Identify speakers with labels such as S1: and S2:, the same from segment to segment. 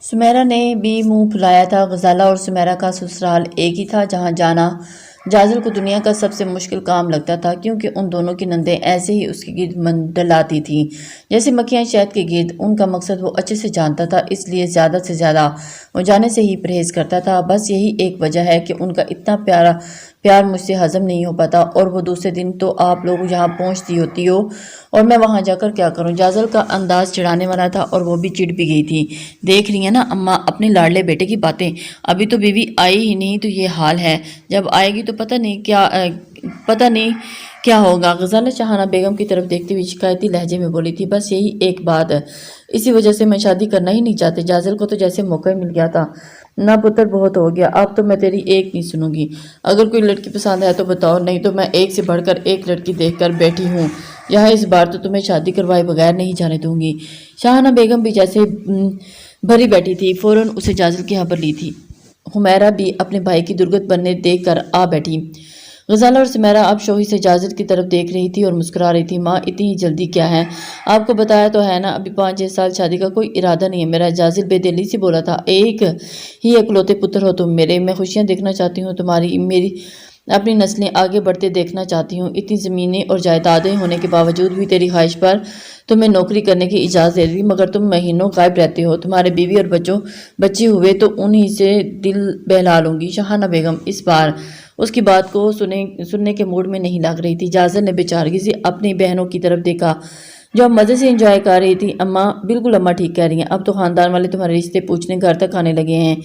S1: سمیرہ نے بھی منہ پھلایا تھا۔ غزالہ اور سمیرہ کا سسرال ایک ہی تھا جہاں جانا جازل کو دنیا کا سب سے مشکل کام لگتا تھا، کیونکہ ان دونوں کی نندیں ایسے ہی اس کے گرد منڈلاتی تھیں جیسے مکھیاں شہد کے گرد۔ ان کا مقصد وہ اچھے سے جانتا تھا، اس لیے زیادہ سے زیادہ وہ جانے سے ہی پرہیز کرتا تھا۔ بس یہی ایک وجہ ہے کہ ان کا اتنا پیار مجھ سے ہضم نہیں ہو پاتا، اور وہ دوسرے دن تو آپ لوگ یہاں پہنچتی ہوتی ہو اور میں وہاں جا کر کیا کروں۔ جازل کا انداز چڑھانے والا تھا اور وہ بھی چڑ بھی گئی تھی۔ دیکھ رہی ہیں نا اماں اپنے لاڈلے بیٹے کی باتیں، ابھی تو بیوی آئی ہی نہیں تو یہ حال ہے، جب آئے گی تو پتہ نہیں کیا ہوگا۔ غزالہ شاہانہ بیگم کی طرف دیکھتے ہوئے شکایتی لہجے میں بولی تھی، بس یہی ایک بات، اسی وجہ سے میں شادی کرنا ہی نہیں چاہتے۔ جازل کو تو جیسے موقع مل گیا تھا، نہ پتر بہت ہو گیا، اب تو میں تیری ایک نہیں سنوں گی۔ اگر کوئی لڑکی پسند ہے تو بتاؤ، نہیں تو میں ایک سے بڑھ کر ایک لڑکی دیکھ کر بیٹھی ہوں یہاں، اس بار تو تمہیں شادی کروائے بغیر نہیں جانے دوں گی۔ شاہانہ بیگم بھی جیسے بھری بیٹھی تھی، فوراً اسے جازل کی خبر لی تھی۔ حمیرہ بھی اپنے بھائی کی درگت بننے دیکھ کر آ بیٹھی۔ غزالہ اور سمیرہ اب شوہی سے جازل کی طرف دیکھ رہی تھی اور مسکرا رہی تھی۔ ماں اتنی ہی جلدی کیا ہے؟ آپ کو بتایا تو ہے نا، ابھی 5-6 سال شادی کا کوئی ارادہ نہیں ہے میرا۔ جازل بے دلی سے بولا تھا۔ ایک ہی اکلوتے پتر ہو تم میرے، میں خوشیاں دیکھنا چاہتی ہوں تمہاری، میری اپنی نسلیں آگے بڑھتے دیکھنا چاہتی ہوں۔ اتنی زمینیں اور جائیدادیں ہونے کے باوجود بھی تیری خواہش پر تمہیں نوکری کرنے کی اجازت دے دی، مگر تم مہینوں غائب رہتے ہو۔ تمہارے بیوی اور بچے ہوئے تو انہی سے دل بہلا لوں گی۔ شاہانہ بیگم اس بار اس کی بات کو سننے کے موڈ میں نہیں لگ رہی تھی۔ جازل نے بےچارگی سے اپنی بہنوں کی طرف دیکھا جو اب مزے سے انجوائے کر رہی تھی۔ اماں بالکل اماں ٹھیک کہہ رہی ہیں، اب تو خاندان والے تمہارے رشتے پوچھنے گھر تک آنے لگے ہیں،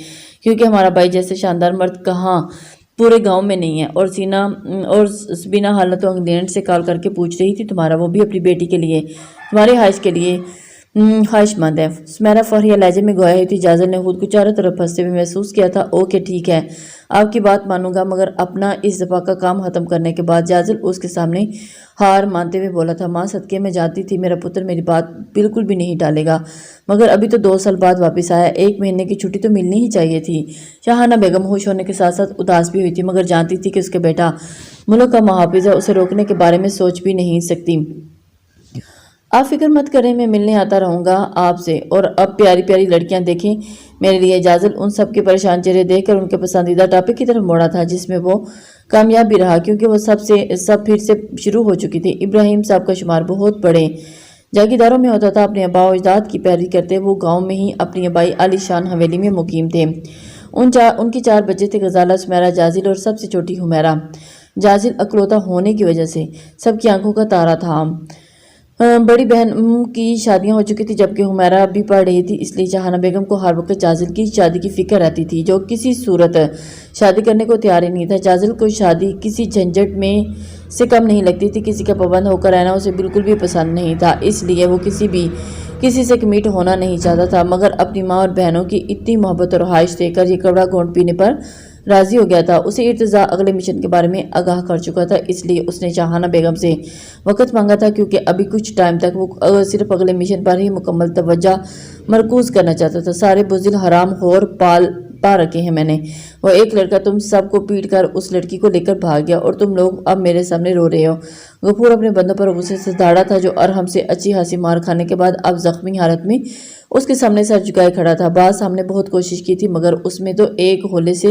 S1: کیونکہ ہمارا بھائی جیسے شاندار مرد کہاں پورے گاؤں میں نہیں ہے۔ اور سبینہ حالت تو انگلینڈ سے کال کر کے پوچھ رہی تھی تمہارا، وہ بھی اپنی بیٹی کے لیے، تمہاری خواہش کے لیے خواہش مند ہے۔ سمیرہ فوریہ لہجے میں گویا ہوئی تھی۔ جازل نے خود کو چاروں طرف پھنستے ہوئے محسوس کیا تھا۔ اوکے ٹھیک ہے، آپ کی بات مانوں گا، مگر اپنا اس دفعہ کا کام ختم کرنے کے بعد۔ جازل اس کے سامنے ہار مانتے ہوئے بولا تھا۔ ماں صدقے میں جانتی تھی میرا پتر میری بات بالکل بھی نہیں ٹالے گا، مگر ابھی تو 2 سال بعد واپس آیا، 1 مہینے کی چھٹی تو ملنی ہی چاہیے تھی۔ شاہانہ بیگم خوش ہونے کے ساتھ ساتھ اداس بھی ہوئی تھی، مگر جانتی تھی کہ اس کا بیٹا ملک کا محافظ ہے، اسے روکنے کے بارے میں سوچ بھی نہیں سکتی۔ آپ فکر مت کریں، میں ملنے آتا رہوں گا آپ سے، اور اب پیاری پیاری لڑکیاں دیکھیں میرے لیے۔ جازل ان سب کے پریشان چہرے دیکھ کر ان کے پسندیدہ ٹاپک کی طرف موڑا تھا، جس میں وہ کامیاب بھی رہا، کیونکہ وہ سب پھر سے شروع ہو چکی تھی۔ ابراہیم صاحب کا شمار بہت بڑے جاگیرداروں میں ہوتا تھا، اپنے آباء و اجداد کی پیروی کرتے وہ گاؤں میں ہی اپنی آبائی عالی شان حویلی میں مقیم تھے۔ ان کی 4 بچے تھے، غزالہ، سمیرہ، جازل اور سب سے چھوٹی حمیرہ۔ جازل اکلوتا ہونے کی وجہ سے سب کی آنکھوں کا تارا تھا۔ بڑی بہن کی شادیاں ہو چکی تھی، جبکہ حمیرہ بھی پڑھ رہی تھی، اس لیے شاہانہ بیگم کو ہر وقت جازل کی شادی کی فکر رہتی تھی، جو کسی صورت شادی کرنے کو تیار ہی نہیں تھا۔ جازل کو شادی کسی جھنجھٹ میں سے کم نہیں لگتی تھی، کسی کا پابند ہو کر رہنا اسے بالکل بھی پسند نہیں تھا، اس لیے وہ کسی سے کمٹ ہونا نہیں چاہتا تھا، مگر اپنی ماں اور بہنوں کی اتنی محبت اور خواہش دیکھ کر یہ کڑوا گھونٹ پینے پر راضی ہو گیا تھا۔ اسے ارتضیٰ اگلے مشن کے بارے میں آگاہ کر چکا تھا، اس لیے اس نے شاہانہ بیگم سے وقت مانگا تھا، کیونکہ ابھی کچھ ٹائم تک وہ صرف اگلے مشن پر ہی مکمل توجہ مرکوز کرنا چاہتا تھا۔ سارے بزدل حرام خور پا رکھے ہیں میں نے۔ وہ ایک لڑکا تم سب کو پیٹ کر اس لڑکی کو لے کر بھاگ گیا، اور تم لوگ اب میرے سامنے رو رہے ہو۔ غفور اپنے بندوں پر غصے سے دھاڑا تھا، جو ارحم سے اچھی خاصی مار کھانے کے بعد اب زخمی حالت میں اس کے سامنے سر جھکائے کھڑا تھا۔ باز ہم نے بہت کوشش کی تھی، مگر اس میں تو ایک ہولے سے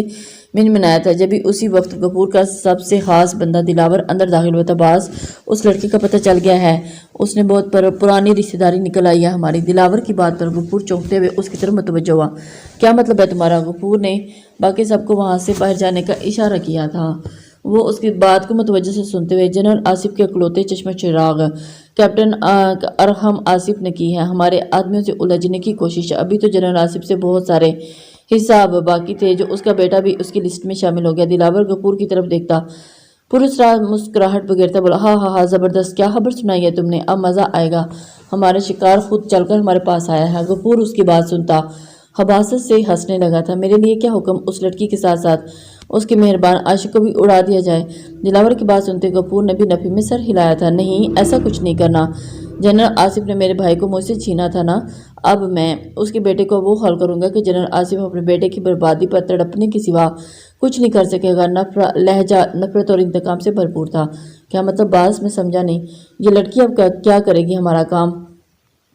S1: منمنایا تھا۔ جبھی اسی وقت غفور کا سب سے خاص بندہ دلاور اندر داخل ہوا تھا۔ باز اس لڑکے کا پتہ چل گیا ہے، اس نے بہت پرانی رشتہ داری نکل آئی ہے ہماری۔ دلاور کی بات پر غفور چونکتے ہوئے اس کی طرف متوجہ ہوا۔ کیا مطلب ہے تمہارا؟ غفور نے باقی سب کو وہاں سے باہر جانے کا اشارہ کیا تھا۔ وہ اس کی بات کو متوجہ سے سنتے ہوئے، جنرل آصف کے اکلوتے چشمہ چراغ کیپٹن ارحم آصف نے کی ہے ہمارے آدمیوں سے الجھنے کی کوشش۔ ابھی تو جنرل آصف سے بہت سارے حساب باقی تھے، جو اس کا بیٹا بھی اس کی لسٹ میں شامل ہو گیا۔ دلاور غفور کی طرف دیکھتا پراسرار مسکراہٹ بگیرتا بولا، ہاں زبردست، کیا خبر سنائی ہے تم نے؟ اب مزہ آئے گا، ہمارا شکار خود چل کر ہمارے پاس آیا ہے۔ غفور اس کی بات سنتا خباثت سے ہنسنے لگا تھا۔ میرے لیے کیا حکم، اس لڑکی کے ساتھ ساتھ اس کے مہربان عاشق کو بھی اڑا دیا جائے؟ دلاور کی بات سنتے غفور نے بھی نفی میں سر ہلایا تھا۔ نہیں، ایسا کچھ نہیں کرنا، جنرل آصف نے میرے بھائی کو مجھ سے چھینا تھا نا، اب میں اس کے بیٹے کو وہ حل کروں گا کہ جنرل آصف اپنے بیٹے کی بربادی پر تڑپنے کے سوا کچھ نہیں کر سکے گا۔ لہجہ نفرت اور انتقام سے بھرپور تھا۔ کیا مطلب باز؟ میں سمجھا نہیں۔ یہ لڑکی اب کیا کرے گی ہمارا کام؟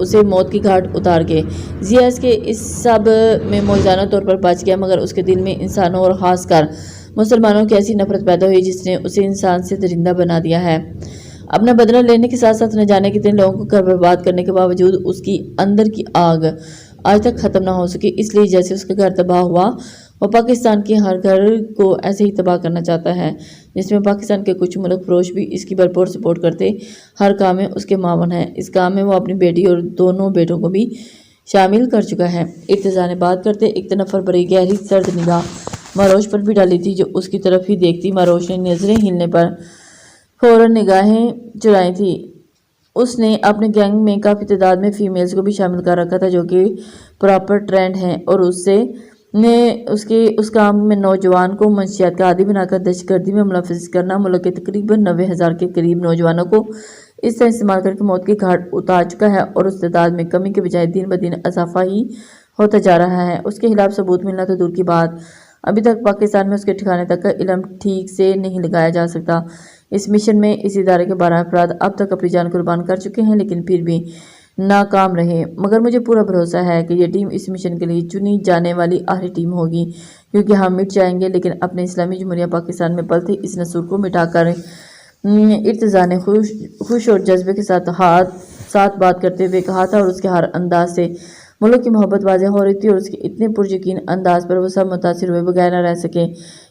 S1: اسے موت کی گھاٹ اتار گئے۔ ضیاء اس کے اس سب میں موجزانہ طور پر بچ گیا، مگر اس کے دل میں انسانوں اور خاص کر مسلمانوں کی ایسی نفرت پیدا ہوئی جس نے اسے انسان سے درندہ بنا دیا ہے۔ اپنا بدلہ لینے کے ساتھ ساتھ نہ جانے کتنے لوگوں کو گھر برباد کرنے کے باوجود اس کی اندر کی آگ آج تک ختم نہ ہو سکی، اس لیے جیسے اس کا گھر تباہ ہوا وہ پاکستان کے ہر گھر کو ایسے ہی تباہ کرنا چاہتا ہے، جس میں پاکستان کے کچھ ملک فروش بھی اس کی بھرپور سپورٹ کرتے ہر کام میں اس کے معاون ہیں۔ اس کام میں وہ اپنی بیٹی اور دونوں بیٹوں کو بھی شامل کر چکا ہے۔ ارتضیٰ نے بات کرتے ایک تنفر بھری گہری سرد نگاہ ماروش پر بھی ڈالی تھی، جو اس کی طرف ہی دیکھتی۔ ماروش نے نظریں ہلنے پر فوراً نگاہیں چرائی تھی۔ اس نے اپنے گینگ میں کافی تعداد میں فیمیلز کو بھی شامل کر رکھا تھا جو کہ پراپر ٹرینڈ ہیں، اور اس کام میں نوجوان کو منشیات کا عادی بنا کر دہشت گردی میں ملوث کرنا، ملک کے تقریباً 90,000 کے قریب نوجوانوں کو اس طرح استعمال کر کے موت کی گھاٹ اتار چکا ہے، اور اس تعداد میں کمی کے بجائے دن بدن اضافہ ہی ہوتا جا رہا ہے۔ اس کے خلاف ثبوت ملنا تو دور کی بات، ابھی تک پاکستان میں اس کے ٹھکانے تک کا علم ٹھیک سے نہیں لگایا جا سکتا۔ اس مشن میں اس ادارے کے 12 افراد اب تک اپنی جان قربان کر چکے ہیں، لیکن پھر بھی ناکام رہے، مگر مجھے پورا بھروسہ ہے کہ یہ ٹیم اس مشن کے لیے چنی جانے والی آخری ٹیم ہوگی، کیونکہ ہم مٹ جائیں گے لیکن اپنے اسلامی جمہوریہ پاکستان میں پلتے اس نسور کو مٹا کر۔ ارتضیٰ نے خوش اور جذبے کے ساتھ بات کرتے ہوئے کہا تھا، اور اس کے ہر انداز سے ملک کی محبت واضح ہو رہی تھی، اور اس کے اتنے پریقین انداز پر وہ سب متاثر ہوئے بغیر نہ رہ سکے۔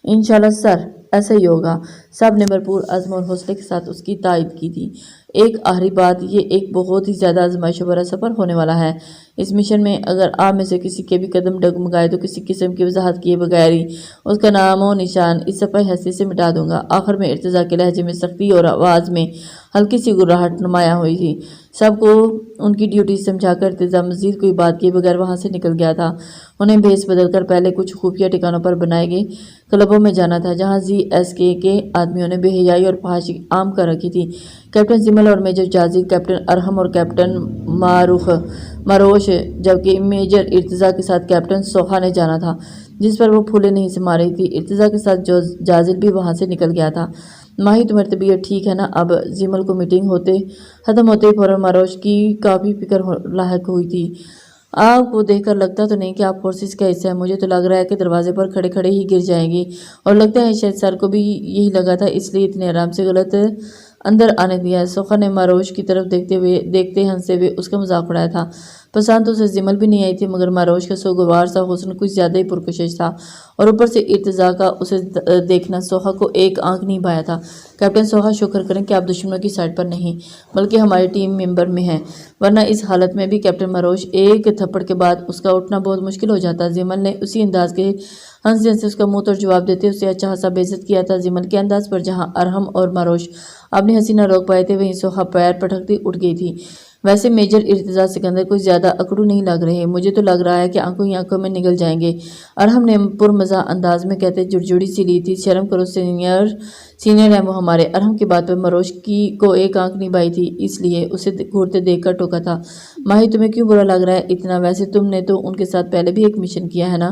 S1: انشاءاللہ سر، ایسا ہی ہوگا، سب نے بھرپور عزم اور حوصلے کے ساتھ اس کی تائید کی تھی۔ ایک آخری بات، یہ ایک بہت ہی زیادہ آزمائشوں بھرا سفر ہونے والا ہے۔ اس مشن میں اگر آپ میں سے کسی کے بھی قدم ڈگمگائے تو کسی قسم کی وضاحت کیے بغیر ہی اس کا نام و نشان اس صفحہ حیثیت سے مٹا دوں گا۔ آخر میں ارتضیٰ کے لہجے میں سختی اور آواز میں ہلکی سی گھبراہٹ نمایاں ہوئی تھی۔ سب کو ان کی ڈیوٹی سمجھا کر ارتضیٰ مزید کوئی بات کیے بغیر وہاں سے نکل گیا تھا۔ انہیں بھیس بدل کر پہلے کچھ خفیہ ٹھکانوں پر بنائے گئے کلبوں میں جانا تھا، جہاں ZSK کے آدمیوں نے بے حیائی اور فحاشی عام کر رکھی تھی۔ کیپٹن زمل اور میجر جازل، کیپٹن ارحم اور کیپٹن ماروش، جبکہ میجر ارتضیٰ کے ساتھ کیپٹن سوخا نے جانا تھا، جس پر وہ پھولے نہیں سما رہی تھی۔ ارتضیٰ کے ساتھ جازل بھی وہاں سے نکل گیا تھا۔ ماہی، تمہاری طبیعت ٹھیک ہے نا؟ اب زمل کو میٹنگ ختم ہوتے ہی فوراً ماروش کی کافی فکر لاحق ہوئی تھی۔ آپ کو دیکھ کر لگتا تو نہیں کہ آپ فورسز کا حصہ ہے، مجھے تو لگ رہا ہے کہ دروازے پر کھڑے کھڑے ہی گر جائیں گی، اور لگتا ہے شاید سر کو بھی یہی لگا تھا، اس لیے اتنے آرام سے غلط اندر آنے دیا۔ سوخا نے ماروش کی طرف دیکھتے ہنستے ہوئے اس کا مذاق اڑایا تھا۔ پسند تو اسے زمل بھی نہیں آئی تھی، مگر ماروش کا سوگوار سا حسن کچھ زیادہ ہی پرکشش تھا، اور اوپر سے ارتضیٰ کا اسے دیکھنا سوخا کو ایک آنکھ نہیں بھایا تھا۔ کیپٹن سوخا، شکر کریں کہ آپ دشمنوں کی سائڈ پر نہیں بلکہ ہماری ٹیم ممبر میں ہیں، ورنہ اس حالت میں بھی کیپٹن ماروش ایک تھپڑ کے بعد اس کا اٹھنا بہت مشکل ہو جاتا۔ زمل نے اسی انداز کے ہنستے ہنستے اس کا منہ توڑ جواب دیتے اسے اچھا خاصا بے عزت کیا تھا۔ زمل کے انداز پر جہاں ارحم اور ماروش اپنی ہنسی نہ روک پائے تھے، وہیں سوخا پیر پٹکتی اٹھ گئی تھی۔ ویسے میجر ارتضیٰ سکندر کوئی زیادہ اکڑو نہیں لگ رہے، مجھے تو لگ رہا ہے کہ آنکھوں ہی آنکھوں میں نگل جائیں گے، ارحم نے پرمزاح انداز میں کہتے جڑجڑی سی لی تھی۔ شرم کرو، سینئر ہیں وہ ہمارے۔ ارحم کی بات پر ماروش کو ایک آنکھ نہیں بھائی تھی، اس لیے اسے گھورتے دیکھ کر ٹوکا تھا، ماہی تمہیں کیوں برا لگ رہا ہے اتنا؟ ویسے تم نے تو ان کے ساتھ پہلے بھی ایک مشن کیا ہے نا؟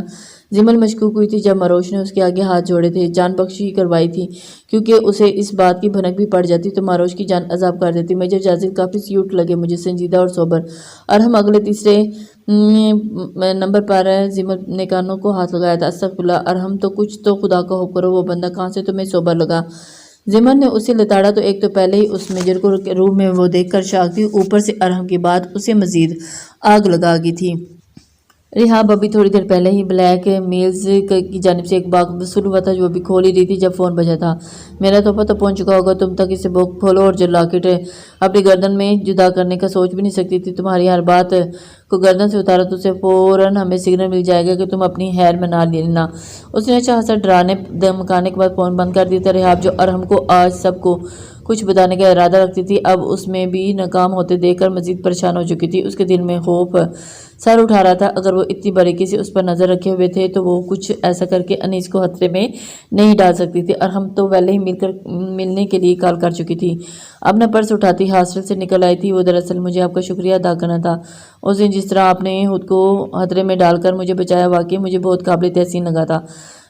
S1: زمل مشکوک ہوئی تھی جب ماروش نے اس کے آگے ہاتھ جوڑے تھے، جان بخشی کروائی تھی، کیونکہ اسے اس بات کی بھنک بھی پڑ جاتی تو ماروش کی جان عذاب کر دیتی۔ میجر جازل کافی سیوٹ لگے مجھے، سنجیدہ اور سوبر۔ ارحم اگلے تیسرے نمبر پر ہے۔ زمل نے کانوں کو ہاتھ لگایا تھا۔ استغفراللہ ارحم، تو کچھ تو خدا کا خوف کرو، وہ بندہ کہاں سے تمہیں سوبر لگا؟ زمل نے اسے لتاڑا تو ایک تو پہلے ہی اس میجر کو روح میں وہ دیکھ کر شاک تھی، اوپر سے ارحم کی بات اسے مزید آگ لگا گئی تھی۔ ریحاب ابھی تھوڑی دیر پہلے ہی بلیک میلز کی جانب سے ایک باغ وصول ہوا تھا، جو ابھی کھول ہی رہی تھی جب فون بجا تھا۔ میرا تحفہ تو پہنچ چکا ہوگا تم تک، اسے بک کھولو، اور جو لاکٹ اپنی گردن میں جدا کرنے کا سوچ بھی نہیں سکتی تھی، تمہاری ہر بات کو گردن سے اتارا تو اسے فوراً ہمیں سگنل مل جائے گا کہ تم اپنی خیر منا لینا۔ اس نے اچھا خاصا ڈرانے دھمکانے کے بعد فون بند کر دیا تھا۔ ریحاب جو ارحم کو آج سب کو کچھ بتانے کا ارادہ رکھتی تھی، اب اس میں بھی ناکام ہوتے دیکھ کر مزید پریشان ہو چکی تھی۔ اس کے دل میں خوف سر اٹھا رہا تھا، اگر وہ اتنی باریکی سے اس پر نظر رکھے ہوئے تھے تو وہ کچھ ایسا کر کے انیس کو خطرے میں نہیں ڈال سکتی تھی۔ ارحم تو پہلے ہی ملنے کے لیے کال کر چکی تھی، اپنا پرس اٹھاتی ہاسٹل سے نکل آئی تھی۔ وہ دراصل مجھے آپ کا شکریہ ادا کرنا تھا، اس دن جس طرح آپ نے خود کو خطرے میں ڈال کر مجھے بچایا، واقعی مجھے بہت قابل تحسین لگا تھا۔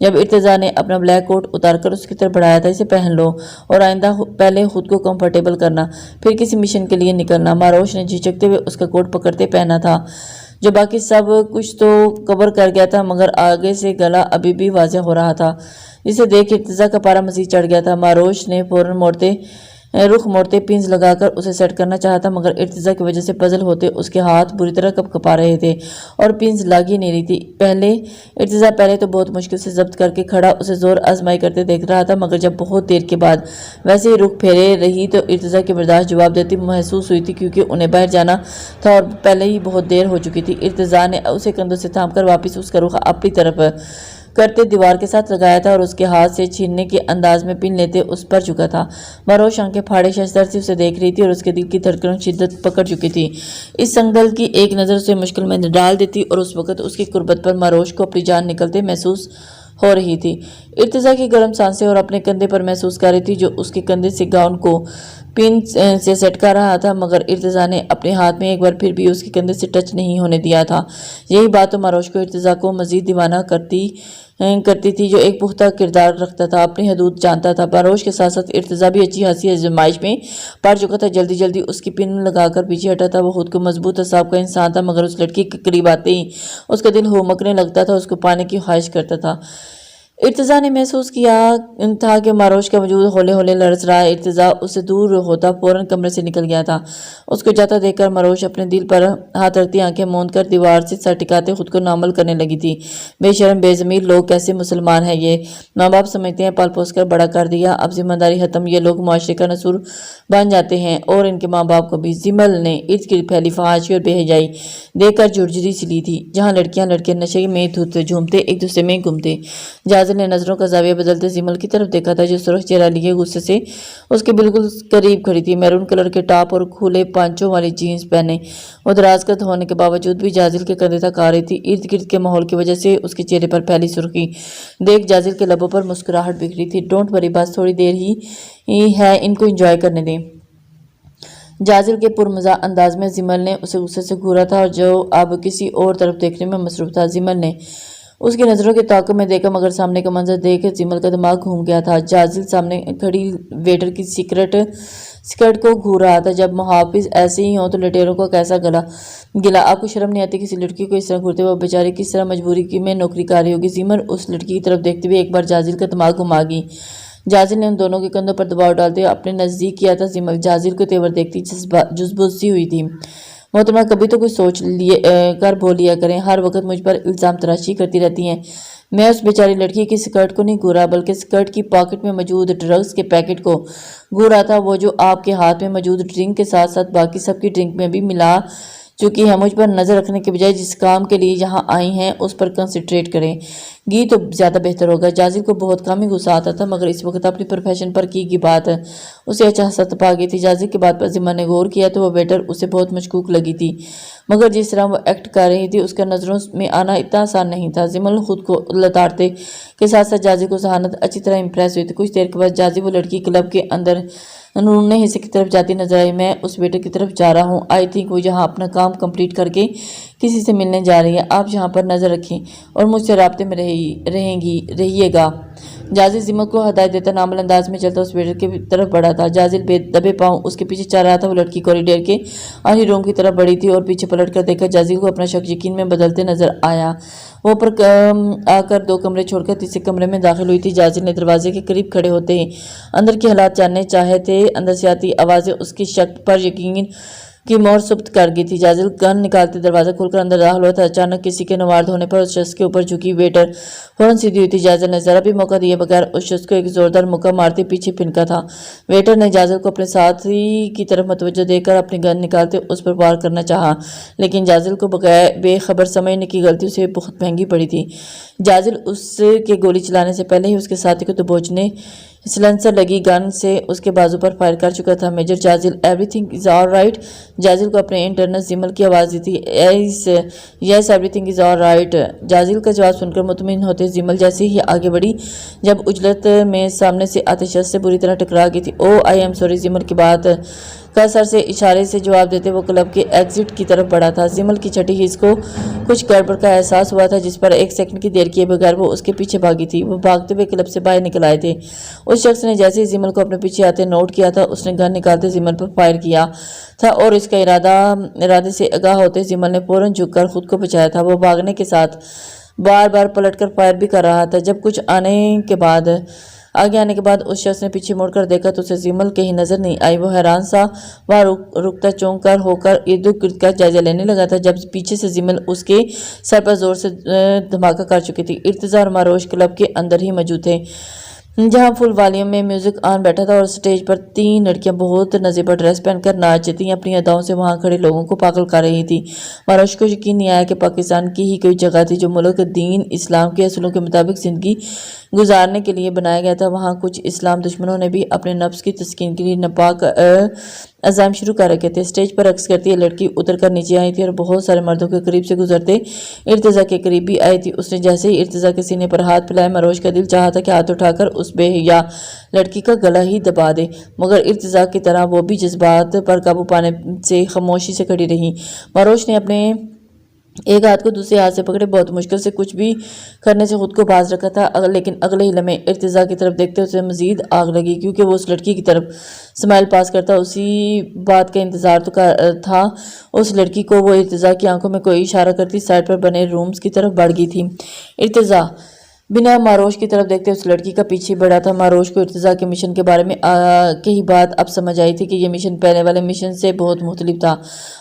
S1: جب ارتضیٰ نے اپنا بلیک کوٹ اتار کر اس کی طرف بڑھایا تھا۔ اسے پہن لو اور آئندہ پہلے خود کو کمفرٹیبل کرنا، پھر کسی مشن کے لیے نکلنا۔ ماروش نے جھجکتے ہوئے اس کا کوٹ پکڑتے پہنا تھا جو باقی سب کچھ تو کور کر گیا تھا مگر آگے سے گلا ابھی بھی واضح ہو رہا تھا، جسے دیکھ ارتضیٰ کا پارا مزید چڑھ گیا تھا۔ ماروش نے فوراً رخ موڑتے پنز لگا کر اسے سیٹ کرنا چاہا تھا مگر ارتضیٰ کی وجہ سے پزل ہوتے اس کے ہاتھ بری طرح کپا رہے تھے اور پنز لگ ہی نہیں رہی تھی۔ ارتضیٰ پہلے تو بہت مشکل سے ضبط کر کے کھڑا اسے زور آزمائی کرتے دیکھ رہا تھا مگر جب بہت دیر کے بعد ویسے ہی رخ پھیرے رہی تو ارتضیٰ کی برداشت جواب دیتی محسوس ہوئی تھی کیونکہ انہیں باہر جانا تھا اور پہلے ہی بہت دیر ہو چکی تھی۔ ارتضیٰ نے اسے کندھوں سے تھام کر واپس اس کا رخ اپنی طرف کرتے دیوار کے ساتھ لگایا تھا اور اس کے ہاتھ سے چھیننے کے انداز میں پن لیتے اس پر چکا تھا۔ ماروش آنکھیں پھاڑے ششدر سے اسے دیکھ رہی تھی اور اس کے دل کی دھڑکنیں شدت پکڑ چکی تھی۔ اس سنگدل کی ایک نظر اسے مشکل میں ڈال دیتی اور اس وقت اس کی قربت پر ماروش کو اپنی جان نکلتے محسوس ہو رہی تھی۔ ارتضیٰ کی گرم سانسیں اور اپنے کندھے پر محسوس کر رہی تھی جو اس کے کندھے سے گاؤن کو پن سے سٹکا رہا تھا مگر ارتضیٰ نے اپنے ہاتھ میں ایک بار پھر بھی اس کے کندھے سے ٹچ نہیں ہونے دیا تھا۔ یہی بات تو ماروش کو ارتضیٰ کو مزید دیوانہ کرتی تھی جو ایک پختہ کردار رکھتا تھا، اپنی حدود جانتا تھا۔ ماروش کے ساتھ ساتھ ارتضیٰ بھی اچھی خاصی آزمائش میں پڑ چکا تھا۔ جلدی جلدی اس کی پن لگا کر پیچھے ہٹا تھا۔ وہ خود کو مضبوط اعصاب کا انسان تھا مگر اس لڑکی کے قریب آتے ہی اس کا دل ہومکنے لگتا تھا، اس کو پانے کی خواہش کرتا تھا۔ ارتضیٰ نے محسوس کیا تھا کہ ماروش کا وجود ہولے ہولے لرز رہا ہے۔ ارتضیٰ اس سے دور ہوتا فوراً کمرے سے نکل گیا تھا۔ اس کو جاتا دیکھ کر ماروش اپنے دل پر ہاتھ رکھتی آنکھیں موند کر دیوار سے سر ٹکاتے خود کو نامل کرنے لگی تھی۔ بے شرم بے ضمیر لوگ کیسے مسلمان ہیں یہ، ماں باپ سمجھتے ہیں پال پوس کر بڑا کر دیا، اب ذمہ داری ختم، یہ لوگ معاشرے کا نسور بن جاتے ہیں اور ان کے ماں باپ کو بھی۔ زمل نے ارد گرد پھیلی فحاشی اور بے حیائی دیکھ کر جھرجھری سی لی تھی جہاں لڑکیاں لڑکے نشے میں دھوتے جھومتے ایک دوسرے میں گھومتے۔ جازل نے نظروں کا زاویہ بدلتے زمل کی طرف دیکھا تھا جو سرخ چہرہ لیے غصے سے اس کے بالکل قریب کھڑی تھی، میرون کلر کے ٹاپ اور کھلے پانچوں والی جینز پہنے۔ وہ دراز قد ہونے کے باوجود بھی جازل کے کندھے تک آ رہی تھی۔ ارد گرد کے ماحول کی وجہ سے اس کے چہرے پر پھیلی سرخی دیکھ جازل کے لبوں پر مسکراہٹ بکھری تھی۔ ڈونٹ وری، بس تھوڑی دیر ہی ہے، ان کو انجوائے کرنے دیں۔ جازل کے پرمزاح انداز میں زمل نے اسے غصے سے گھورا تھا اور جو اب کسی اور طرف دیکھنے میں مصروف تھا۔ زمل نے اس کی نظروں کے تعاقب میں دیکھا مگر سامنے کا منظر دیکھ زمل کا دماغ گھوم گیا تھا۔ جازل سامنے کھڑی ویٹر کی سکرٹ کو گھور رہا تھا۔ جب محافظ ایسے ہی ہوں تو لٹیروں کو کیسا گلا، آپ کو شرم نہیں آتی کسی لڑکی کو اس طرح گھورتے ہوئے؟ بیچاری کس طرح مجبوری میں نوکری کر رہی ہوگی۔ زمل اس لڑکی کی طرف دیکھتے ہوئے ایک بار جازل کا دماغ گھما گئی۔ جازل نے ان دونوں کے کندھوں پر دباؤ ڈالتے ہوئے اپنے نزدیک کیا تھا۔ زمل جازل کو تیور دیکھتی جذبوز سی ہوئی تھی۔ محترمہ کبھی تو کچھ سوچ کر بول لیا کریں، ہر وقت مجھ پر الزام تراشی کرتی رہتی ہیں۔ میں اس بیچاری لڑکی کی سکرٹ کو نہیں گھورا بلکہ سکرٹ کی پاکٹ میں موجود ڈرگز کے پیکٹ کو گھورا تھا، وہ جو آپ کے ہاتھ میں موجود ڈرنک کے ساتھ ساتھ باقی سب کی ڈرنک میں بھی ملا چکی ہے۔ مجھ پر نظر رکھنے کے بجائے جس کام کے لیے یہاں آئی ہیں اس پر کنسنٹریٹ کریں گی تو زیادہ بہتر ہوگا۔ جازل کو بہت کم ہی غصہ آتا تھا مگر اس وقت اپنی پروفیشن پر کی گئی بات اسے اچھا ست پا گئی تھی۔ جازل کی بات پر زمل نے غور کیا تو وہ ویٹر اسے بہت مشکوک لگی تھی مگر جس طرح وہ ایکٹ کر رہی تھی اس کا نظروں میں آنا اتنا آسان نہیں تھا۔ زمل خود کو لتاڑتے کے ساتھ ساتھ جازل کو ذہانت اچھی طرح امپریس ہوئی تھی۔ کچھ دیر کے بعد جازل وہ لڑکی کلب کے اندر ننھے حصے کی طرف جاتی نظر آئی۔ میں اس ویٹر کی طرف جا رہا ہوں، آئی تھنک وہ یہاں اپنا کام کمپلیٹ کر کے کسی سے ملنے جا رہی ہے، آپ یہاں پر نظر رکھیں اور مجھ سے رابطے میں رہیے گا۔ جازل زمل کو ہدایت دیتا نارمل انداز میں چلتا اس ویٹر کی طرف بڑھا تھا۔ جازل بے دبے پاؤں اس کے پیچھے چل رہا تھا۔ وہ لڑکی کوریڈور کے آخری روم کی طرف بڑھی تھی اور پیچھے پلٹ کر دیکھا جازل کو اپنا شک یقین میں بدلتے نظر آیا۔ وہ اوپر آ کر 2 کمرے چھوڑ کر تیسرے کمرے میں داخل ہوئی تھی۔ جازل نے دروازے کے قریب کھڑے ہوتے ہی اندر کے حالات جاننے چاہے تھے۔ اندر سے آتی آوازیں اس کی شک پر یقین کی مہر ثبت کر گئی تھی۔ جازل گن نکالتے دروازہ کھول کر اندر داخل ہوا تھا۔ اچانک کسی کے نوارد ہونے پر اس شخص کے اوپر جھکی ویٹر فوراً سیدھی ہوئی تھی۔ جازل نے ذرا بھی موقع دیے بغیر اس شخص کو ایک زوردار مکہ مارتے پیچھے پھنکا تھا۔ ویٹر نے جازل کو اپنے ساتھی کی طرف متوجہ دیکھ کر اپنی گن نکالتے اس پر وار کرنا چاہا لیکن جازل کو بے خبر سمجھنے کی غلطی اسے بہت مہنگی پڑی تھی۔ جازل اس کے گولی چلانے سے پہلے ہی اس کے ساتھی کو دبوچنے سلنسر لگی گن سے اس کے بازو پر فائر کر چکا تھا۔ Major Jazal, everything is all right? Jazal کو اپنے انٹرنل زمل کی آواز دی تھی۔ Yes everything is all right. Jazal کا جواب سن کر مطمئن ہوتے زمل جیسے ہی آگے بڑھی جب عجلت میں سامنے سے آتے شخص سے بری طرح ٹکرا گئی تھی۔ او آئی ایم سوری۔ زمل کی بات کا سر سے اشارے سے جواب دیتے وہ کلب کے ایگزٹ کی طرف بڑھا تھا۔ زمل کی چھٹی ہس کو کچھ گڑبڑ کا احساس ہوا تھا، جس پر ایک سیکنڈ کی دیر کیے بغیر وہ اس کے پیچھے بھاگی تھی۔ وہ بھاگتے ہوئے کلب سے باہر نکل آئے تھے۔ اس شخص نے جیسے ہی زمل کو اپنے پیچھے آتے نوٹ کیا تھا، اس نے گن نکالتے زمل پر فائر کیا تھا اور اس کا ارادے سے آگاہ ہوتے زمل نے فوراً جھک کر خود کو بچایا تھا۔ وہ بھاگنے کے ساتھ بار بار پلٹ کر فائر بھی کر رہا تھا۔ جب کچھ آگے آنے کے بعد اس شخص نے پیچھے مڑ کر دیکھا تو اسے زمل کہیں نظر نہیں آئی۔ وہ حیران سا وہاں رکتا چونک کر ہو کر ارد گرد کا جائزہ لینے لگا تھا جب پیچھے سے زمل اس کے سر پر زور سے دھماکہ کر چکی تھی۔ ارتضیٰ اور ماروش کلب کے اندر ہی موجود تھے، جہاں فل والیوم میں میوزک آن بیٹھا تھا اور سٹیج پر 3 لڑکیاں بہت نازیبا ڈریس پہن کر ناچ رہی تھیں، اپنی اداؤں سے وہاں کھڑے لوگوں کو پاگل کر رہی تھیں۔ ماروش کو یقین نہیں آیا کہ پاکستان کی ہی کوئی جگہ تھی جو ملک دین اسلام کے اصولوں کے مطابق زندگی گزارنے کے لیے بنایا گیا تھا۔ وہاں کچھ اسلام دشمنوں نے بھی اپنے نفس کی تسکین کے لیے ناپاک عزائم شروع کر رکھے تھے۔ سٹیج پر رقص کرتی یہ لڑکی اتر کر نیچے آئی تھی اور بہت سارے مردوں کے قریب سے گزرتے ارتضیٰ کے قریب بھی آئی تھی۔ اس نے جیسے ہی ارتضیٰ کے سینے پر ہاتھ پھیلایا، ماروش کا دل چاہا تھا کہ ہاتھ اٹھا کر اس بے حیا لڑکی کا گلا ہی دبا دے، مگر ارتضیٰ کی طرح وہ بھی جذبات پر قابو پانے سے خاموشی سے کھڑی رہی۔ ماروش نے اپنے ایک ہاتھ کو دوسرے ہاتھ سے پکڑے بہت مشکل سے کچھ بھی کرنے سے خود کو باز رکھا تھا، لیکن اگلے ہی لمحے ارتضیٰ کی طرف دیکھتے اسے مزید آگ لگی، کیونکہ وہ اس لڑکی کی طرف سمائل پاس کرتا اسی بات کا انتظار تو تھا۔ اس لڑکی کو وہ ارتضیٰ کی آنکھوں میں کوئی اشارہ کرتی سائڈ پر بنے رومز کی طرف بڑھ گئی تھی۔ ارتضیٰ بنا ماروش کی طرف دیکھتے اس لڑکی کا پیچھے بڑھا تھا۔ ماروش کو ارتضیٰ کے مشن کے بارے میں کئی بات اب سمجھ آئی تھی کہ یہ مشن پہلے والے مشن سے بہت مختلف تھا،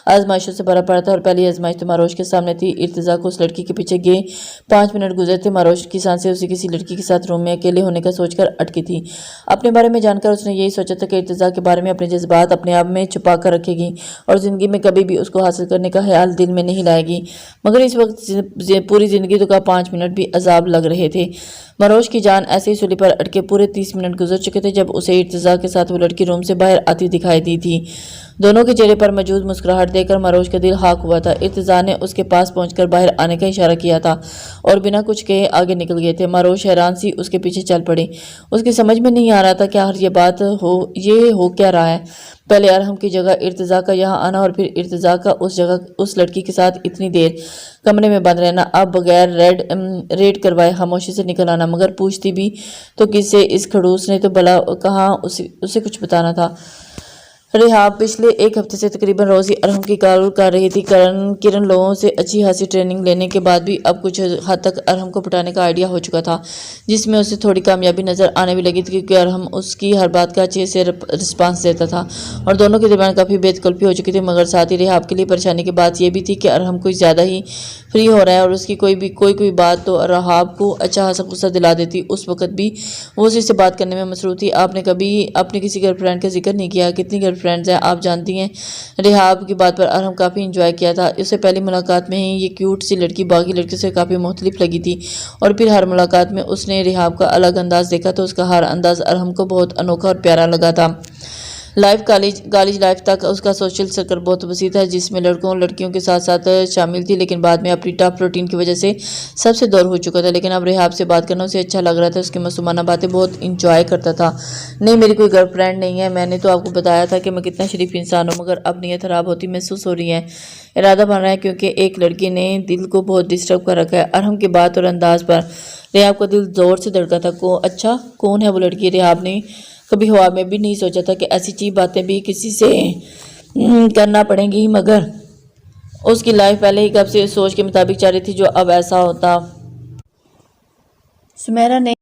S1: آزمائشوں سے بھرا پڑا تھا، اور پہلی آزمائش تو ماروش کے سامنے تھی۔ ارتضیٰ کو اس لڑکی کے پیچھے گئے 5 منٹ گزرے تھے۔ ماروش کی سانسیں اسے کسی لڑکی کے ساتھ روم میں اکیلے ہونے کا سوچ کر اٹکی تھی۔ اپنے بارے میں جان کر اس نے یہی سوچا تھا کہ ارتضیٰ کے بارے میں اپنے جذبات اپنے آپ میں چھپا کر رکھے گی اور زندگی میں کبھی بھی اس کو حاصل کرنے کا خیال دل میں نہیں لائے گی، مگر اس وقت پوری زندگی تو کا 5 منٹ بھی عذاب لگ رہے تھے۔ ماروش کی جان ایسے ہی سولی پر اٹکے پورے 30 منٹ گزر چکے تھے جب اسے ارتضیٰ کے ساتھ وہ لڑکی روم سے باہر آتی دکھائی دی تھی۔ دونوں کے چہرے پر موجود مسکراہٹ دیکھ کر ماروش کا دل ہاک ہوا تھا۔ ارتضیٰ نے اس کے پاس پہنچ کر باہر آنے کا اشارہ کیا تھا اور بنا کچھ کہے آگے نکل گئے تھے۔ ماروش حیران سی اس کے پیچھے چل پڑی۔ اس کی سمجھ میں نہیں آ رہا تھا کہ آخر یہ ہو کیا رہا ہے۔ پہلے ارحم کی جگہ ارتضیٰ کا یہاں آنا اور پھر ارتضیٰ کا اس لڑکی کے ساتھ اتنی دیر کمرے میں بند رہنا، اب بغیر ریڈ کروائے خاموشی سے نکل آنا، مگر پوچھتی بھی تو کس سے؟ اس کھڑوس نے تو بلا کہاں اسے کچھ بتانا تھا۔ ریحاب پچھلے 1 ہفتے سے تقریباً روز ہی ارحم کی کال کر رہی تھی۔ کرن لوگوں سے اچھی خاصی ٹریننگ لینے کے بعد بھی اب کچھ حد تک ارحم کو پٹانے کا آئیڈیا ہو چکا تھا، جس میں اسے تھوڑی کامیابی نظر آنے بھی لگی تھی، کیونکہ ارحم اس کی ہر بات کا اچھے سے رسپانس دیتا تھا اور دونوں کے درمیان کافی بے تکلفی ہو چکی تھی۔ مگر ساتھ ہی ریحاب کے لیے پریشانی کی بات یہ بھی تھی کہ ارحم کچھ زیادہ ہی فری ہو رہا ہے اور اس کی کوئی بات تو ریحاب کو اچھا خاصا غصہ دلا دیتی۔ اس وقت بھی وہ اسی سے بات کرنے میں مصروف تھی۔ آپ نے کبھی اپنی کسی گرل فرینڈ کا ذکر نہیں کیا؟ کتنی گرل فرینڈز ہیں آپ جانتی ہیں؟ ریحاب کی بات پر ارحم کافی انجوائے کیا تھا۔ اسے پہلی ملاقات میں ہی یہ کیوٹ سی لڑکی باقی لڑکیوں سے کافی مختلف لگی تھی، اور پھر ہر ملاقات میں اس نے ریحاب کا الگ انداز دیکھا تو اس کا ہر انداز ارحم کو بہت انوکھا اور پیارا لگا تھا۔ کالج لائف تک اس کا سوشل سرکل بہت وسیع تھا، جس میں لڑکیوں کے ساتھ ساتھ شامل تھی، لیکن بعد میں اپنی ٹف روٹین کی وجہ سے سب سے دور ہو چکا تھا۔ لیکن اب ریحاب سے بات کرنا اسے اچھا لگ رہا تھا، اس کی معصومانہ باتیں بہت انجوائے کرتا تھا۔ نہیں، میری کوئی گرل فرینڈ نہیں ہے، میں نے تو آپ کو بتایا تھا کہ میں کتنا شریف انسان ہوں، مگر اب نیت خراب ہوتی محسوس ہو رہی ہے، ارادہ بن رہا ہے، کیونکہ ایک لڑکی نے دل کو بہت ڈسٹرب کر رکھا ہے۔ ارحم کی بات اور انداز پر ریحاب کا دل زور سے دھڑکا تھا۔ اچھا کون ہے وہ لڑکی؟ ریحاب نے کبھی ہوا میں بھی نہیں سوچا تھا کہ ایسی چیز باتیں بھی کسی سے کرنا پڑیں گی، مگر اس کی لائف پہلے ہی کب سے اس سوچ کے مطابق چل رہی تھی جو اب ایسا ہوتا۔ سمیرہ نے